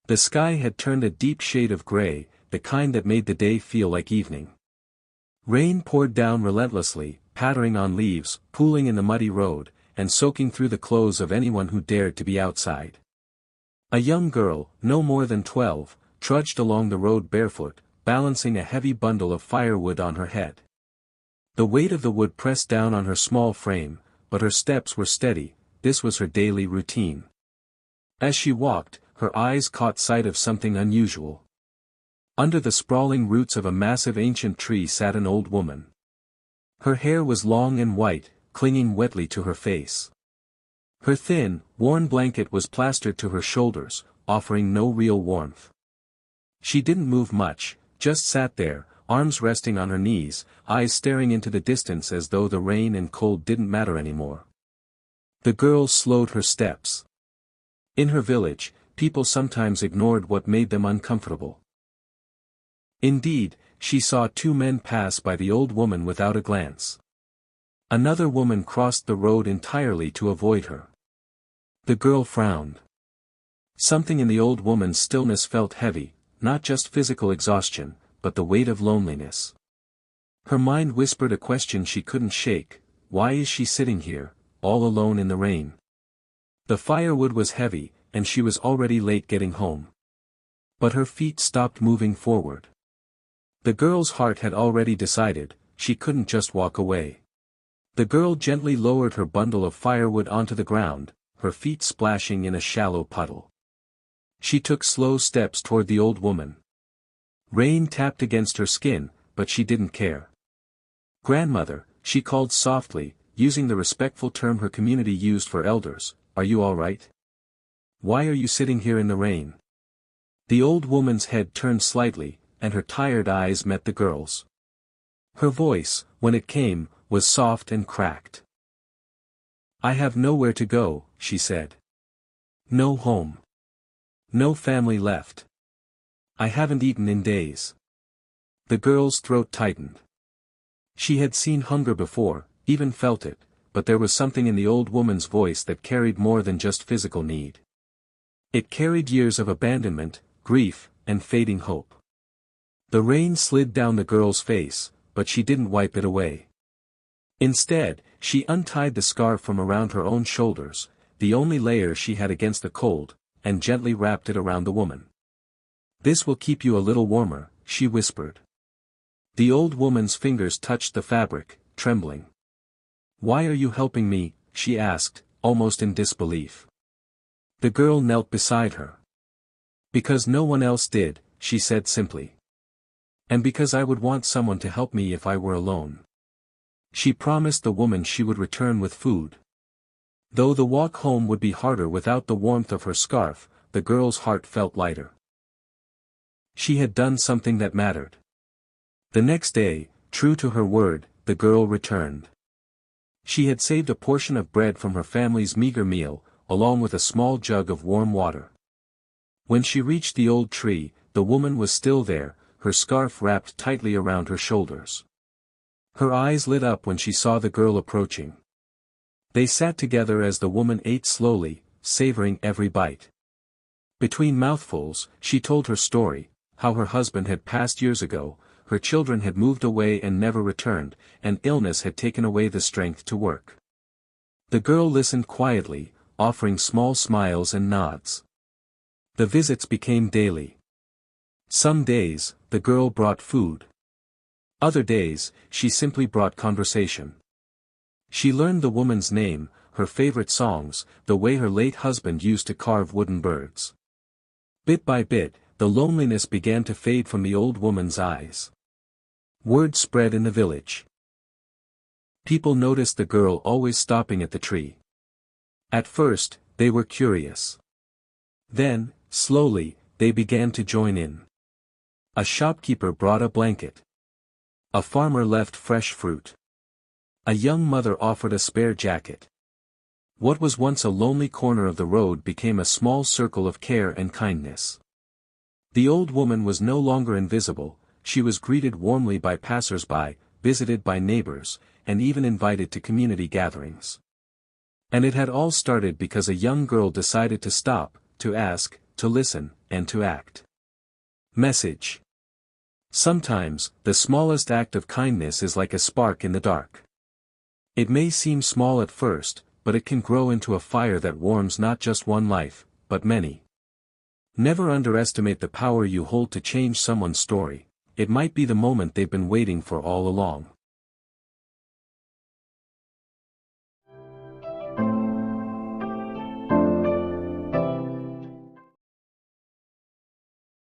The sky had turned a deep shade of gray, the kind that made the day feel like evening. Rain poured down relentlessly, pattering on leaves, pooling in the muddy road, and soaking through the clothes of anyone who dared to be outside. A young girl, no more than 12, trudged along the road barefoot, balancing a heavy bundle of firewood on her head. The weight of the wood pressed down on her small frame, but her steps were steady. This was her daily routine. As she walked, her eyes caught sight of something unusual. Under the sprawling roots of a massive ancient tree sat an old woman. Her hair was long and white, clinging wetly to her face. Her thin, worn blanket was plastered to her shoulders, offering no real warmth. She didn't move much, just sat there, arms resting on her knees, eyes staring into the distance as though the rain and cold didn't matter anymore. The girl slowed her steps. In her village, people sometimes ignored what made them uncomfortable. Indeed, she saw two men pass by the old woman without a glance. Another woman crossed the road entirely to avoid her. The girl frowned. Something in the old woman's stillness felt heavy, not just physical exhaustion, but the weight of loneliness. Her mind whispered a question she couldn't shake: why is she sitting here, all alone in the rain? The firewood was heavy, and she was already late getting home. But her feet stopped moving forward. The girl's heart had already decided, she couldn't just walk away. The girl gently lowered her bundle of firewood onto the ground, her feet splashing in a shallow puddle. She took slow steps toward the old woman. Rain tapped against her skin, but she didn't care. "Grandmother," she called softly, using the respectful term her community used for elders, "are you all right? Why are you sitting here in the rain?" The old woman's head turned slightly, and her tired eyes met the girl's. Her voice, when it came, was soft and cracked. "I have nowhere to go," she said. "No home. No family left. I haven't eaten in days." The girl's throat tightened. She had seen hunger before, even felt it, but there was something in the old woman's voice that carried more than just physical need. It carried years of abandonment, grief, and fading hope. The rain slid down the girl's face, but she didn't wipe it away. Instead, she untied the scarf from around her own shoulders, the only layer she had against the cold, and gently wrapped it around the woman. "This will keep you a little warmer," she whispered. The old woman's fingers touched the fabric, trembling. "Why are you helping me?" she asked, almost in disbelief. The girl knelt beside her. "Because no one else did," she said simply. "And because I would want someone to help me if I were alone." She promised the woman she would return with food. Though the walk home would be harder without the warmth of her scarf, the girl's heart felt lighter. She had done something that mattered. The next day, true to her word, the girl returned. She had saved a portion of bread from her family's meager meal, along with a small jug of warm water. When she reached the old tree, the woman was still there, her scarf wrapped tightly around her shoulders. Her eyes lit up when she saw the girl approaching. They sat together as the woman ate slowly, savoring every bite. Between mouthfuls, she told her story, how her husband had passed years ago, her children had moved away and never returned, and illness had taken away the strength to work. The girl listened quietly, offering small smiles and nods. The visits became daily. Some days, the girl brought food. Other days, she simply brought conversation. She learned the woman's name, her favorite songs, the way her late husband used to carve wooden birds. Bit by bit, the loneliness began to fade from the old woman's eyes. Word spread in the village. People noticed the girl always stopping at the tree. At first, they were curious. Then, slowly, they began to join in. A shopkeeper brought a blanket. A farmer left fresh fruit. A young mother offered a spare jacket. What was once a lonely corner of the road became a small circle of care and kindness. The old woman was no longer invisible, she was greeted warmly by passers-by, visited by neighbors, and even invited to community gatherings. And it had all started because a young girl decided to stop, to ask, to listen, and to act. Message. Sometimes, the smallest act of kindness is like a spark in the dark. It may seem small at first, but it can grow into a fire that warms not just one life, but many. Never underestimate the power you hold to change someone's story. It might be the moment they've been waiting for all along.